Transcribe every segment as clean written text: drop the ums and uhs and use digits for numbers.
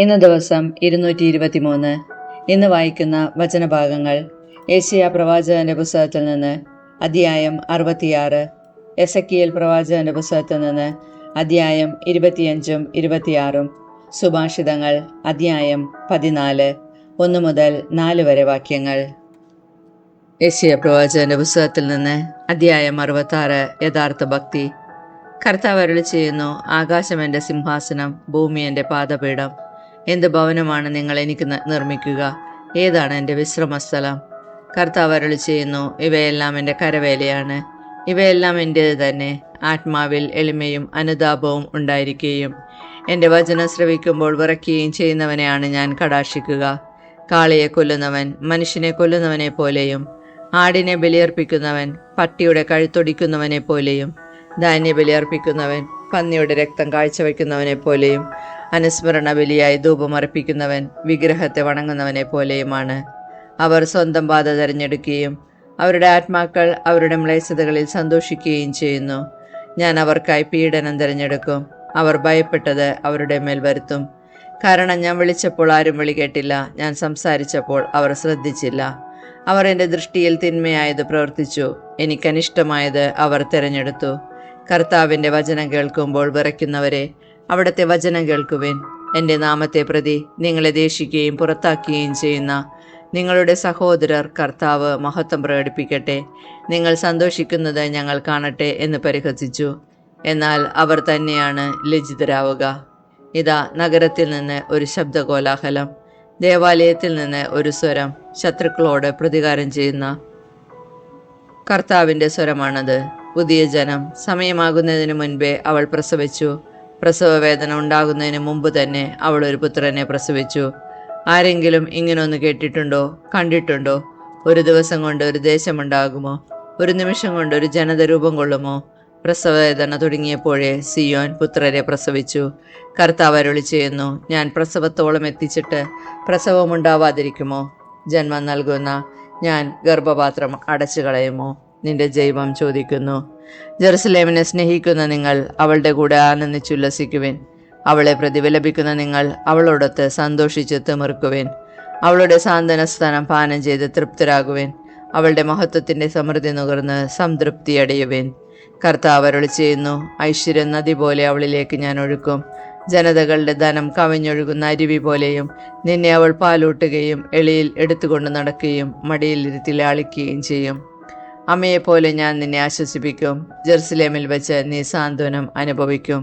ഇന്ന് ദിവസം 223. ഇന്ന് വായിക്കുന്ന വചനഭാഗങ്ങൾ യെശയ്യാ പ്രവാചകന്റെ പുസ്തകത്തിൽ നിന്ന് അധ്യായം 66, എസെക്കിയേൽ പ്രവാചകന്റെ പുസ്തകത്തിൽ നിന്ന് അധ്യായം 25ഉം 26, സുഭാഷിതങ്ങൾ അധ്യായം 14, 1 മുതൽ 4 വരെ വാക്യങ്ങൾ. യെശയ്യാ പ്രവാചകന്റെ പുസ്തകത്തിൽ നിന്ന് അധ്യായം 66, യഥാർത്ഥ ഭക്തി. കർത്താവ് അരുളി ചെയ്യുന്നു, ആകാശം എൻ്റെ സിംഹാസനം, ഭൂമി എൻ്റെ പാദപീഠം. എന്ത് ഭവനമാണ് നിങ്ങൾ എനിക്ക് നിർമ്മിക്കുക? ഏതാണ് എൻ്റെ വിശ്രമസ്ഥലം? കർത്താവ് അരുളി ചെയ്യുന്നു, ഇവയെല്ലാം എൻ്റെ കരവേലയാണ്, ഇവയെല്ലാം എൻ്റേത് തന്നെ. ആത്മാവിൽ എളിമയും അനുതാപവും ഉണ്ടായിരിക്കുകയും എൻ്റെ വചനം ശ്രവിക്കുമ്പോൾ വിറയ്ക്കുകയും ചെയ്യുന്നവനെയാണ് ഞാൻ കടാക്ഷിക്കുക. കാളയെ കൊല്ലുന്നവൻ മനുഷ്യനെ കൊല്ലുന്നവനെ പോലെയും, ആടിനെ ബലിയർപ്പിക്കുന്നവൻ പട്ടിയുടെ കഴുത്തൊടിക്കുന്നവനെ പോലെയും, ധാന്യ ബലിയർപ്പിക്കുന്നവൻ പന്നിയുടെ രക്തം കാഴ്ചവെക്കുന്നവനെ പോലെയും, അനുസ്മരണ ബലിയായി ധൂപമർപ്പിക്കുന്നവൻ വിഗ്രഹത്തെ വണങ്ങുന്നവനെ പോലെയുമാണ്. അവർ സ്വന്തം ബാധ തിരഞ്ഞെടുക്കുകയും അവരുടെ ആത്മാക്കൾ അവരുടെ മ്ലേച്ഛതകളിൽ സന്തോഷിക്കുകയും ചെയ്യുന്നു. ഞാൻ അവർക്കായി പീഡനം തിരഞ്ഞെടുക്കും, അവർ ഭയപ്പെട്ടത് അവരുടെ മേൽ വരുത്തും. കാരണം ഞാൻ വിളിച്ചപ്പോൾ ആരും വിളി കേട്ടില്ല, ഞാൻ സംസാരിച്ചപ്പോൾ അവർ ശ്രദ്ധിച്ചില്ല. അവർ എൻ്റെ ദൃഷ്ടിയിൽ തിന്മയായത് പ്രവർത്തിച്ചു, എനിക്കനിഷ്ടമായത് അവർ തിരഞ്ഞെടുത്തു. കർത്താവിൻ്റെ വചനം കേൾക്കുമ്പോൾ വിറയ്ക്കുന്നവരെ, അവിടുത്തെ വചനം കേൾക്കുവിൻ. എൻ്റെ നാമത്തെ പ്രതി നിങ്ങളെ ദേഷിക്കുകയും പുറത്താക്കുകയും ചെയ്യുന്ന നിങ്ങളുടെ സഹോദരർ കർത്താവ് മഹത്വം പ്രകടിപ്പിക്കട്ടെ, നിങ്ങൾ സന്തോഷിക്കുന്നത് ഞങ്ങൾ കാണട്ടെ എന്ന് പരിഹസിച്ചു. എന്നാൽ അവർ തന്നെയാണ് ലജ്ജിതരാവുക. ഇതാ, നഗരത്തിൽ നിന്ന് ഒരു ശബ്ദകോലാഹലം, ദേവാലയത്തിൽ നിന്ന് ഒരു സ്വരം, ശത്രുക്കളോട് പ്രതികാരം ചെയ്യുന്ന കർത്താവിൻ്റെ സ്വരമാണത്. പുതിയ ജനം, സമയമാകുന്നതിന് മുൻപേ അവൾ പ്രസവിച്ചു, പ്രസവവേദന ഉണ്ടാകുന്നതിന് മുമ്പ് തന്നെ അവൾ ഒരു പുത്രനെ പ്രസവിച്ചു. ആരെങ്കിലും ഇങ്ങനൊന്ന് കേട്ടിട്ടുണ്ടോ, കണ്ടിട്ടുണ്ടോ? ഒരു ദിവസം കൊണ്ട് ഒരു ദേശമുണ്ടാകുമോ? ഒരു നിമിഷം കൊണ്ട് ഒരു ജനത രൂപം കൊള്ളുമോ? പ്രസവവേദന തുടങ്ങിയപ്പോഴേ സിയോൻ പുത്രരെ പ്രസവിച്ചു. കർത്താവ് അരുളി ചെയ്യുന്നു, ഞാൻ പ്രസവത്തോളം എത്തിച്ചിട്ട് പ്രസവമുണ്ടാവാതിരിക്കുമോ? ജന്മം നൽകുന്ന ഞാൻ ഗർഭപാത്രം അടച്ചു കളയുമോ? നിന്റെ ജൈവം ചോദിക്കുന്നു. ജെറുസലേമിനെ സ്നേഹിക്കുന്ന നിങ്ങൾ അവളുടെ കൂടെ ആനന്ദിച്ചുല്ലസിക്കുവിൻ. അവളെ പ്രതിഫലിപ്പിക്കുന്ന നിങ്ങൾ അവളോടൊത്ത് സന്തോഷിച്ച് തിമിർക്കുവിൻ. അവളുടെ സാന്ത്വനസ്ഥാനം പാനം ചെയ്ത് തൃപ്തരാകുവിൻ. അവളുടെ മഹത്വത്തിൻ്റെ സമൃദ്ധി നുകർന്ന് സംതൃപ്തി അടയുവിൻ. കർത്താവ് അരുളി ചെയ്യുന്നു, ഐശ്വര്യം നദി പോലെ അവളിലേക്ക് ഞാൻ ഒഴുക്കും. ജനതകളുടെ ധനം കവിഞ്ഞൊഴുകുന്ന അരുവി പോലെയും നിന്നെ അവൾ പാലൂട്ടുകയും എളിയിൽ എടുത്തുകൊണ്ട് നടക്കുകയും മടിയിലിരുത്തി ലാളിക്കുകയും ചെയ്യും. അമ്മയെപ്പോലെ ഞാൻ നിന്നെ ആശ്വസിപ്പിക്കും. ജെറുസലേമിൽ വെച്ച് നീ സാന്ത്വനം അനുഭവിക്കും.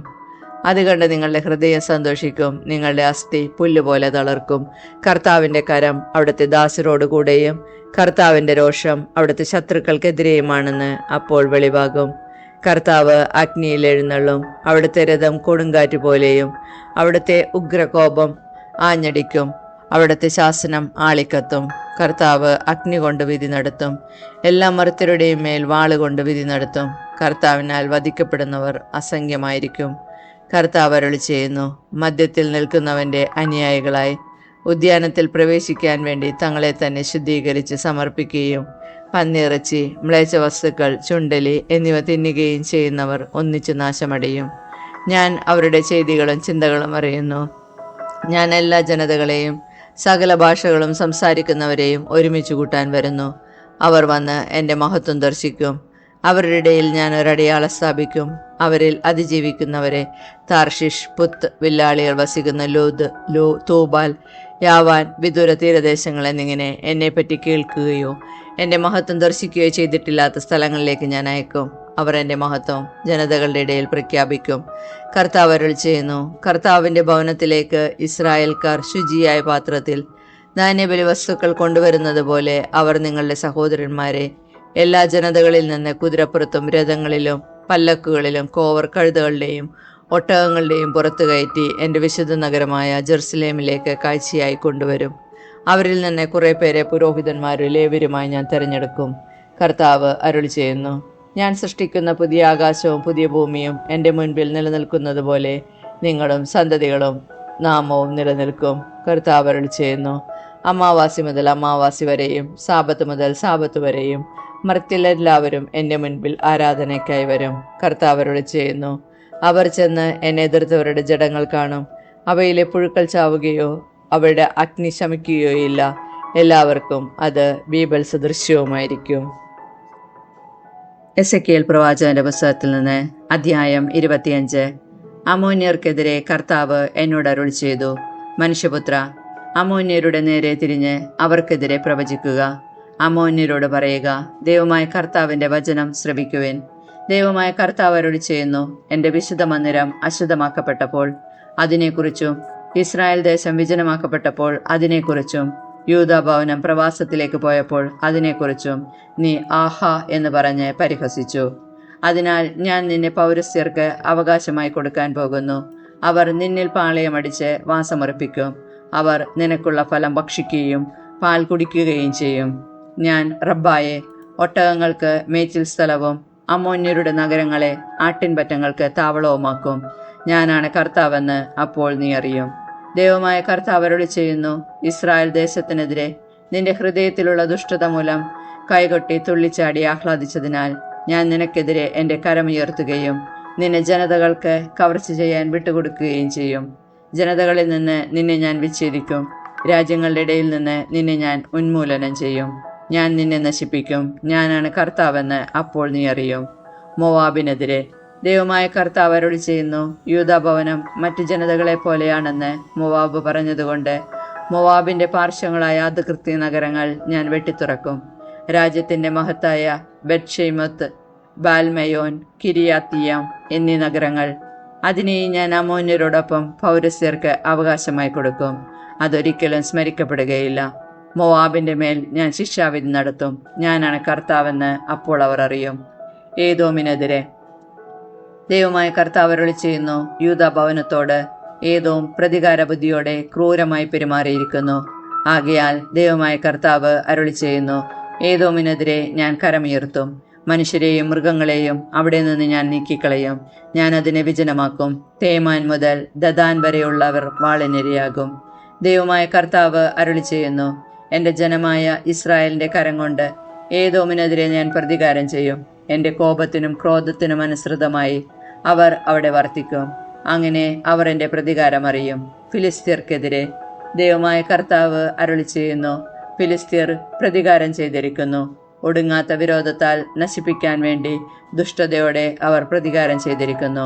അത് കണ്ട് നിങ്ങളുടെ ഹൃദയം സന്തോഷിക്കും, നിങ്ങളുടെ അസ്ഥി പുല്ലുപോലെ തളർക്കും. കർത്താവിൻ്റെ കരം അവിടുത്തെ ദാസരോടുകൂടെയും കർത്താവിൻ്റെ രോഷം അവിടുത്തെ ശത്രുക്കൾക്കെതിരെയുമാണെന്ന് അപ്പോൾ വെളിവാകും. കർത്താവ് അഗ്നിയിൽ എഴുന്നള്ളും, അവിടുത്തെ രഥം കൊടുങ്കാറ്റ് പോലെയും, അവിടുത്തെ ഉഗ്രകോപം ആഞ്ഞടിക്കും, അവിടുത്തെ ശാസനം ആളിക്കത്തും. കർത്താവ് അഗ്നി കൊണ്ട് വിധി നടത്തും, എല്ലാ മർത്യരുടെയും മേൽ വാളുകൊണ്ട് വിധി നടത്തും. കർത്താവിനാൽ വധിക്കപ്പെടുന്നവർ അസംഖ്യമായിരിക്കും. കർത്താവ് അരുളി ചെയ്യുന്നു, മധ്യത്തിൽ നിൽക്കുന്നവൻ്റെ അനുയായികളായി ഉദ്യാനത്തിൽ പ്രവേശിക്കാൻ വേണ്ടി തങ്ങളെ തന്നെ ശുദ്ധീകരിച്ച് സമർപ്പിക്കുകയും പന്നിയിറച്ചി, മ്ലേച്ഛ വസ്തുക്കൾ, ചുണ്ടലി എന്നിവ തിന്നുകയും ചെയ്യുന്നവർ ഒന്നിച്ചു നാശമടയും. ഞാൻ അവരുടെ ചെയ്തികളും ചിന്തകളും അറിയുന്നു. ഞാൻ എല്ലാ ജനതകളെയും സകല ഭാഷകളും സംസാരിക്കുന്നവരെയും ഒരുമിച്ച് കൂട്ടാൻ വരുന്നു. അവർ വന്ന് എൻ്റെ മഹത്വം ദർശിക്കും. അവരുടെ ഇടയിൽ ഞാൻ ഒരടയാളം സ്ഥാപിക്കും. അവരിൽ അതിജീവിക്കുന്നവരെ താർഷിഷ്, പുത്ത്, വില്ലാളികൾ വസിക്കുന്ന ലോദ്, തൂബാൽ, യാവാൻ, വിദൂര തീരദേശങ്ങൾ എന്നിങ്ങനെ എന്നെപ്പറ്റി കേൾക്കുകയോ എൻ്റെ മഹത്വം ദർശിക്കുകയോ ചെയ്തിട്ടില്ലാത്ത സ്ഥലങ്ങളിലേക്ക് ഞാൻ അയക്കും. അവർ എൻ്റെ മഹത്വം ജനതകളുടെ ഇടയിൽ പ്രഖ്യാപിക്കും. കർത്താവ് അരുളി ചെയ്യുന്നു, കർത്താവിൻ്റെ ഭവനത്തിലേക്ക് ഇസ്രായേൽക്കാർ ശുചിയായ പാത്രത്തിൽ ധാന്യബലി വസ്തുക്കൾ കൊണ്ടുവരുന്നത് പോലെ അവർ നിങ്ങളുടെ സഹോദരന്മാരെ എല്ലാ ജനതകളിൽ നിന്ന് കുതിരപ്പുറത്തും രഥങ്ങളിലും പല്ലക്കുകളിലും കോവർ കഴുതകളുടെയും ഒട്ടകങ്ങളുടെയും പുറത്തു കയറ്റി എൻ്റെ വിശുദ്ധ നഗരമായ ജെറുസലേമിലേക്ക് കാഴ്ചയായി കൊണ്ടുവരും. അവരിൽ നിന്ന് കുറേ പേരെ പുരോഹിതന്മാരും ലേവ്യരുമായി ഞാൻ തിരഞ്ഞെടുക്കും. കർത്താവ് അരുളി ചെയ്യുന്നു, ഞാൻ സൃഷ്ടിക്കുന്ന പുതിയ ആകാശവും പുതിയ ഭൂമിയും എൻ്റെ മുൻപിൽ നിലനിൽക്കുന്നത് പോലെ നിങ്ങളും സന്തതികളും നാമവും നിലനിൽക്കും. കർത്താവ് അരുളി ചെയ്യുന്നു, അമാവാസി മുതൽ അമാവാസി വരെയും സാബത്ത് മുതൽ സാബത്ത് വരെയും മർത്യരെല്ലാവരും എൻ്റെ മുൻപിൽ ആരാധനയ്ക്കായി വരും. കർത്താവ് അരുളി ചെയ്യുന്നു, അവർ ചെന്ന് എന്നെ എതിർത്തവരുടെ ജഡങ്ങൾ കാണും. അവയിലെ പുഴുക്കൾ ചാവുകയോ അവയുടെ അഗ്നി ശമിക്കുകയോ ഇല്ല. എല്ലാവർക്കും അത് ബീബൽ സദൃശ്യവുമായിരിക്കും. എസെക്കിയേൽ പ്രവാചകന്റെ പുസ്തകത്തിൽ നിന്ന് അധ്യായം 25. അമ്മോന്യർക്കെതിരെ കർത്താവ് എന്നോട് അരുളി ചെയ്തു, മനുഷ്യപുത്ര, അമ്മോന്യരുടെ നേരെ തിരിഞ്ഞ് അവർക്കെതിരെ പ്രവചിക്കുക. അമ്മോന്യരോട് പറയുക, ദൈവമായ കർത്താവിന്റെ വചനം ശ്രവിക്കുവിൻ. ദൈവമായ കർത്താവ് അരുളി ചെയ്യുന്നു, എൻ്റെ വിശുദ്ധ മന്ദിരം അശുദ്ധമാക്കപ്പെട്ടപ്പോൾ അതിനെക്കുറിച്ചും ഇസ്രായേൽ ദേശം വിജനമാക്കപ്പെട്ടപ്പോൾ അതിനെക്കുറിച്ചും യൂദാഭവനം പ്രവാസത്തിലേക്ക് പോയപ്പോൾ അതിനെക്കുറിച്ചും നീ ആഹാ എന്ന് പറഞ്ഞ് പരിഹസിച്ചു. അതിനാൽ ഞാൻ നിന്നെ പൗരസ്ത്യർക്ക് അവകാശമായി കൊടുക്കാൻ പോകുന്നു. അവർ നിന്നിൽ പാളയമടിച്ച് വാസമുറപ്പിക്കും. അവർ നിനക്കുള്ള ഫലം ഭക്ഷിക്കുകയും പാൽ കുടിക്കുകയും ചെയ്യും. ഞാൻ റബ്ബായെ ഒട്ടകങ്ങൾക്ക് മേച്ചിൽ സ്ഥലവും അമ്മോന്യരുടെ നഗരങ്ങളെ ആട്ടിൻപറ്റങ്ങൾക്ക് താവളവുമാക്കും. ഞാനാണ് കർത്താവെന്ന് അപ്പോൾ നീ അറിയും. ദൈവമായ കർത്താവ് അരുളി ചെയ്യുന്നു, ഇസ്രായേൽ ദേശത്തിനെതിരെ നിന്റെ ഹൃദയത്തിലുള്ള ദുഷ്ടത മൂലം കൈകൊട്ടി തുള്ളിച്ചാടി ആഹ്ലാദിച്ചതിനാൽ ഞാൻ നിനക്കെതിരെ എൻ്റെ കരമുയർത്തുകയും നിന്നെ ജനതകൾക്ക് കവർച്ച ചെയ്യാൻ വിട്ടുകൊടുക്കുകയും ചെയ്യും. ജനതകളിൽ നിന്ന് നിന്നെ ഞാൻ വിച്ഛേദിക്കും. രാജ്യങ്ങളുടെ ഇടയിൽ നിന്ന് നിന്നെ ഞാൻ ഉന്മൂലനം ചെയ്യും. ഞാൻ നിന്നെ നശിപ്പിക്കും. ഞാനാണ് കർത്താവെന്ന് അപ്പോൾ നീ അറിയും. മോവാബിനെതിരെ ദൈവമായ കർത്താവ് അരുളി ചെയ്യുന്നു, യൂദാഭവനം മറ്റു ജനതകളെ പോലെയാണെന്ന് മോവാബ് പറഞ്ഞതുകൊണ്ട് മോവാബിന്റെ പാർശ്വങ്ങളായ അധികൃത്യ നഗരങ്ങൾ ഞാൻ വെട്ടിത്തുറക്കും. രാജ്യത്തിന്റെ മഹത്തായ ബെത്ഷെമോത്ത്, ബാൽമെയോൻ, കിരിയാത്തിയാം എന്നീ നഗരങ്ങൾ, അതിനെയും ഞാൻ അമ്മോന്യരോടൊപ്പം പൗരസ്യർക്ക് അവകാശമായി കൊടുക്കും. അതൊരിക്കലും സ്മരിക്കപ്പെടുകയില്ല. മോവാബിന്റെ മേൽ ഞാൻ ശിക്ഷാവിധി നടത്തും. ഞാനാണ് കർത്താവെന്ന് അപ്പോൾ അവർ അറിയും. ഏദോമിനെതിരെ ദൈവമായ കർത്താവ് അരുളി ചെയ്യുന്നു, യൂദാ ഭവനത്തോട് ഏദോം പ്രതികാര ബുദ്ധിയോടെ ക്രൂരമായി പെരുമാറിയിരിക്കുന്നു. ആകയാൽ ദൈവമായ കർത്താവ് അരുളി ചെയ്യുന്നു, ഏദോമിനെതിരെ ഞാൻ കരമുയർത്തും. മനുഷ്യരെയും മൃഗങ്ങളെയും അവിടെ നിന്ന് ഞാൻ നീക്കിക്കളയും. ഞാൻ അതിനെ വിജനമാക്കും. തേമാൻ മുതൽ ദദാൻ വരെയുള്ളവർ വാളിനിരയാകും. ദൈവമായ കർത്താവ് അരുളി ചെയ്യുന്നു, എൻ്റെ ജനമായ ഇസ്രായേലിന്റെ കരം കൊണ്ട് ഏദോമിനെതിരെ ഞാൻ പ്രതികാരം ചെയ്യും. എൻ്റെ കോപത്തിനും ക്രോധത്തിനും അനുസൃതമായി അവർ അവിടെ വർത്തിക്കും. അങ്ങനെ അവർ എൻ്റെ പ്രതികാരം അറിയും. ഫിലിസ്ത്യർക്കെതിരെ ദൈവമായ കർത്താവ് അരുളി ചെയ്യുന്നു, ഫിലിസ്ത്യർ പ്രതികാരം ചെയ്തിരിക്കുന്നു. ഒടുങ്ങാത്ത വിരോധത്താൽ നശിപ്പിക്കാൻ വേണ്ടി ദുഷ്ടതയോടെ അവർ പ്രതികാരം ചെയ്തിരിക്കുന്നു.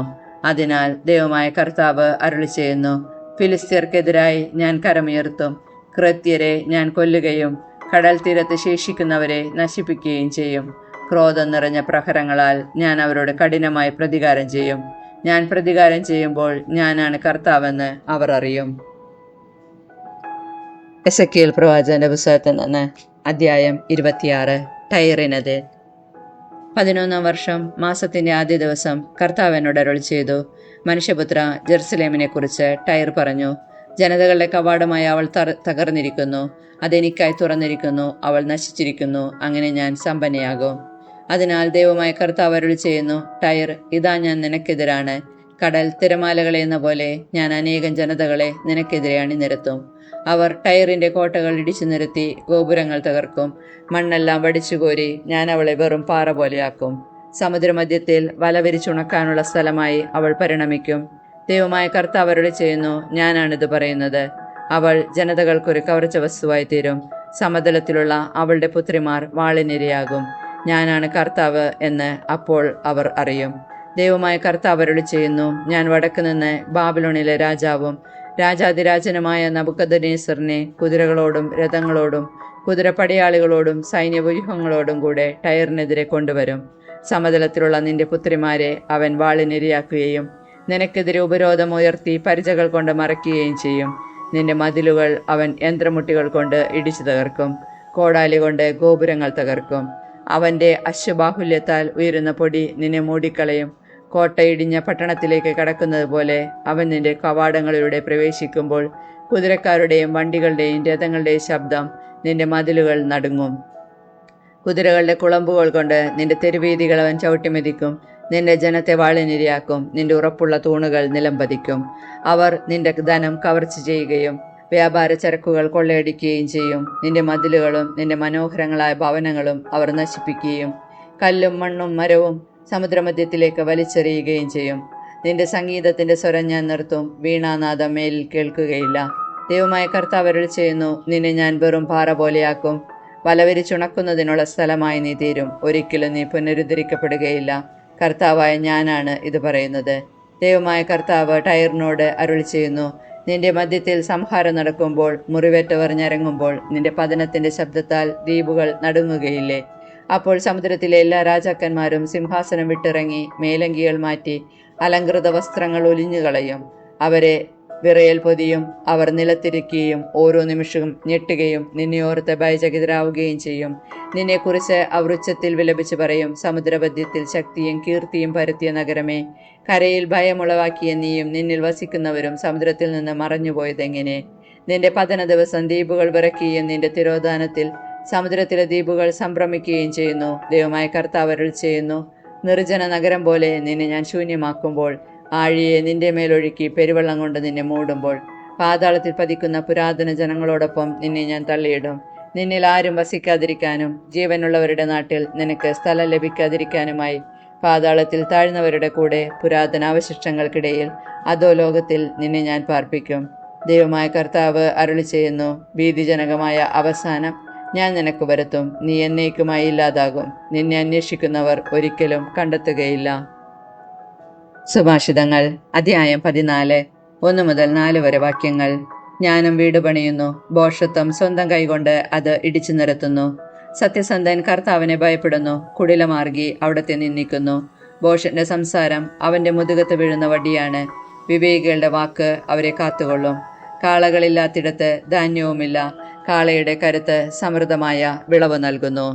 അതിനാൽ ദൈവമായ കർത്താവ് അരുളി ചെയ്യുന്നു, ഫിലിസ്ത്യർക്കെതിരായി ഞാൻ കരമുയർത്തും. ക്രേത്യരെ ഞാൻ കൊല്ലുകയും കടൽ തീരത്ത് ശേഷിക്കുന്നവരെ നശിപ്പിക്കുകയും ചെയ്യും. ക്രോധം നിറഞ്ഞ പ്രഹരങ്ങളാൽ ഞാൻ അവരോട് കഠിനമായി പ്രതികാരം ചെയ്യും. ഞാൻ പ്രതികാരം ചെയ്യുമ്പോൾ ഞാനാണ് കർത്താവെന്ന് അവർ അറിയും. എസെക്കിയേൽ പ്രവാചകന്റെ പുസ്തകത്തിൽ നിന്ന് അധ്യായം 26. ടയറിനെതിരെ 11-ാം വർഷം മാസത്തിന്റെ ആദ്യ ദിവസം കർത്താവ് എന്നോട് അരുളി ചെയ്തു, മനുഷ്യപുത്ര, ജെറുസലേമിനെ കുറിച്ച് ടയർ പറഞ്ഞു, ജനതകളുടെ കവാടമായി അവൾ തകർന്നിരിക്കുന്നു. അതെനിക്കായി തുറന്നിരിക്കുന്നു. അവൾ നശിച്ചിരിക്കുന്നു. അങ്ങനെ ഞാൻ സമ്പന്നയാകും. അതിനാൽ ദൈവമായ കർത്താവ് അരുളി ചെയ്യുന്നു, ടയർ, ഇതാ ഞാൻ നിനക്കെതിരാണ്. കടൽ തിരമാലകളെ എന്ന പോലെ ഞാൻ അനേകം ജനതകളെ നിനക്കെതിരെ അണിനിരത്തും. അവർ ടയറിന്റെ കോട്ടകൾ ഇടിച്ചു നിരത്തി ഗോപുരങ്ങൾ തകർക്കും. മണ്ണെല്ലാം വടിച്ചുകോരി ഞാൻ അവളെ വെറും പാറ പോലെയാക്കും. സമുദ്രമധ്യത്തിൽ വല വിരിച്ചുണക്കാനുള്ള സ്ഥലമായി അവൾ പരിണമിക്കും. ദൈവമായ കർത്താവ് അരുളി ചെയ്യുന്നു, ഞാനാണിത് പറയുന്നത്. അവൾ ജനതകൾക്കൊരു കവർച്ച വസ്തുവായി തീരും. സമതലത്തിലുള്ള അവളുടെ പുത്രിമാർ വാളിനിരയാകും. ഞാനാണ് കർത്താവ് എന്ന് അപ്പോൾ അവർ അറിയും. ദൈവമായ കർത്താവ് അരുളി ചെയ്യുന്നു, ഞാൻ വടക്ക് നിന്ന് ബാബിലോണിലെ രാജാവും രാജാതിരാജനുമായ നബൂഖദ്നേസറിനെ കുതിരകളോടും രഥങ്ങളോടും കുതിരപ്പടയാളികളോടും സൈന്യവ്യൂഹങ്ങളോടും കൂടെ ടയറിനെതിരെ കൊണ്ടുവരും. സമതലത്തിലുള്ള നിന്റെ പുത്രിമാരെ അവൻ വാളിനിരയാക്കുകയും നിനക്കെതിരെ ഉപരോധം ഉയർത്തി പരിചകൾ കൊണ്ട് മറയ്ക്കുകയും ചെയ്യും. നിന്റെ മതിലുകൾ അവൻ യന്ത്രമുട്ടികൾ കൊണ്ട് ഇടിച്ചു തകർക്കും. കോടാലി കൊണ്ട് ഗോപുരങ്ങൾ തകർക്കും. അവൻ്റെ അശ്വബാഹുല്യത്താൽ ഉയരുന്ന പൊടി നിന്നെ മൂടിക്കളയും. കോട്ടയിടിഞ്ഞ പട്ടണത്തിലേക്ക് കടക്കുന്നത് പോലെ അവൻ നിന്റെ കവാടങ്ങളിലൂടെ പ്രവേശിക്കുമ്പോൾ കുതിരക്കാരുടെയും വണ്ടികളുടെയും രഥങ്ങളുടെയും ശബ്ദം നിന്റെ മതിലുകൾ നടുങ്ങും. കുതിരകളുടെ കുളമ്പുകൾ കൊണ്ട് നിന്റെ തെരുവീതികൾ അവൻ ചവിട്ടിമെതിക്കും. നിന്റെ ജനത്തെ വാളിനിരയാക്കും. നിന്റെ ഉറപ്പുള്ള തൂണുകൾ നിലംപതിക്കും. അവർ നിന്റെ ധനം കവർച്ച ചെയ്യുകയും വ്യാപാര ചരക്കുകൾ കൊള്ളയടിക്കുകയും ചെയ്യും. നിന്റെ മതിലുകളും നിന്റെ മനോഹരങ്ങളായ ഭവനങ്ങളും അവർ നശിപ്പിക്കുകയും കല്ലും മണ്ണും മരവും സമുദ്രമധ്യത്തിലേക്ക് വലിച്ചെറിയുകയും ചെയ്യും. നിന്റെ സംഗീതത്തിന്റെ സ്വരം ഞാൻ നിർത്തും, വീണാനാദം മേലിൽ കേൾക്കുകയില്ല. ദൈവമായ കർത്താവ് അരുളി ചെയ്യുന്നു, നിന്നെ ഞാൻ വെറും പാറ പോലെയാക്കും, വലവിരിച്ചുണക്കുന്നതിനുള്ള സ്ഥലമായി നീ തീരും. ഒരിക്കലും നീ പുനരുദ്ധരിക്കപ്പെടുകയില്ല. കർത്താവായ ഞാനാണ് ഇത് പറയുന്നത്. ദൈവമായ കർത്താവ് ടയറിനോട് അരുളി ചെയ്യുന്നു, നിന്റെ മധ്യത്തിൽ സംഹാരം നടക്കുമ്പോൾ, മുറിവേറ്റവർ ഞരങ്ങുമ്പോൾ, നിന്റെ പതനത്തിന്റെ ശബ്ദത്താൽ ദ്വീപുകൾ നടുങ്ങുകയില്ലേ? അപ്പോൾ സമുദ്രത്തിലെ എല്ലാ രാജാക്കന്മാരും സിംഹാസനം വിട്ടിറങ്ങി മേലങ്കികൾ മാറ്റി അലങ്കൃത വസ്ത്രങ്ങൾ ഒലിഞ്ഞുകളയും. അവരെ വിറയൽ പൊതിയും. അവർ നിലത്തിരിക്കുകയും ഓരോ നിമിഷവും ഞെട്ടുകയും നിന്നെ ഓർത്ത് ഭയചകിതരാവുകയും ചെയ്യും. നിന്നെക്കുറിച്ച് അവർ ഉച്ചത്തിൽ വിലപിച്ച് പറയും, സമുദ്രമധ്യത്തിൽ ശക്തിയും കീർത്തിയും പരത്തിയ നഗരമേ, കരയിൽ ഭയമുളവാക്കിയ നീയും നിന്നിൽ വസിക്കുന്നവരും സമുദ്രത്തിൽ നിന്ന് മറഞ്ഞുപോയതെങ്ങനെ? നിന്റെ പതന ദിവസം ദ്വീപുകൾ വിറയ്ക്കുകയും നിന്റെ തിരോധാനത്തിൽ സമുദ്രത്തിലെ ദ്വീപുകൾ സംഭ്രമിക്കുകയും ചെയ്യുന്നു. ദൈവമായ കർത്താവ് അരുളി ചെയ്യുന്നു, നിർജ്ജന നഗരം പോലെ നിന്നെ ഞാൻ ശൂന്യമാക്കുമ്പോൾ, ആഴിയെ നിന്റെ മേലൊഴുക്കി പെരുവെള്ളം കൊണ്ട് നിന്നെ മൂടുമ്പോൾ, പാതാളത്തിൽ പതിക്കുന്ന പുരാതന ജനങ്ങളോടൊപ്പം നിന്നെ ഞാൻ തള്ളിയിടും. നിന്നിൽ ആരും വസിക്കാതിരിക്കാനും ജീവനുള്ളവരുടെ നാട്ടിൽ നിനക്ക് സ്ഥലം ലഭിക്കാതിരിക്കാനുമായി പാതാളത്തിൽ താഴ്ന്നവരുടെ കൂടെ പുരാതന അവശിഷ്ടങ്ങൾക്കിടയിൽ അധോലോകത്തിൽ നിന്നെ ഞാൻ പാർപ്പിക്കും. ദൈവമായ കർത്താവ് അരുളി ചെയ്യുന്നു, ഭീതിജനകമായ അവസാനം ഞാൻ നിനക്ക് വരുത്തും. നീ എന്നേക്കുമായി ഇല്ലാതാകും. നിന്നെ അന്വേഷിക്കുന്നവർ ഒരിക്കലും കണ്ടെത്തുകയില്ല. സുഭാഷിതങ്ങൾ അധ്യായം 14, 1 മുതൽ 4 വരെ വാക്യങ്ങൾ. ജ്ഞാനം വീട് പണിയുന്നു, ഭോഷത്വം സ്വന്തം കൈകൊണ്ട് അത് ഇടിച്ചു നിരത്തുന്നു. സത്യസന്ധൻ കർത്താവിനെ ഭയപ്പെടുന്നു, കുടിലമാർഗി അവിടത്തെ നിന്ദിക്കുന്നു. ഭോഷന്റെ സംസാരം അവന്റെ മുതുകത്ത് വീഴുന്ന വടിയാണ്, വിവേകികളുടെ വാക്ക് അവരെ കാത്തുകൊള്ളും. കാളകളില്ലാത്തിടത്ത് ധാന്യവുമില്ല, കാളയുടെ കരുത്ത് സമൃദ്ധമായ വിളവ് നൽകുന്നു.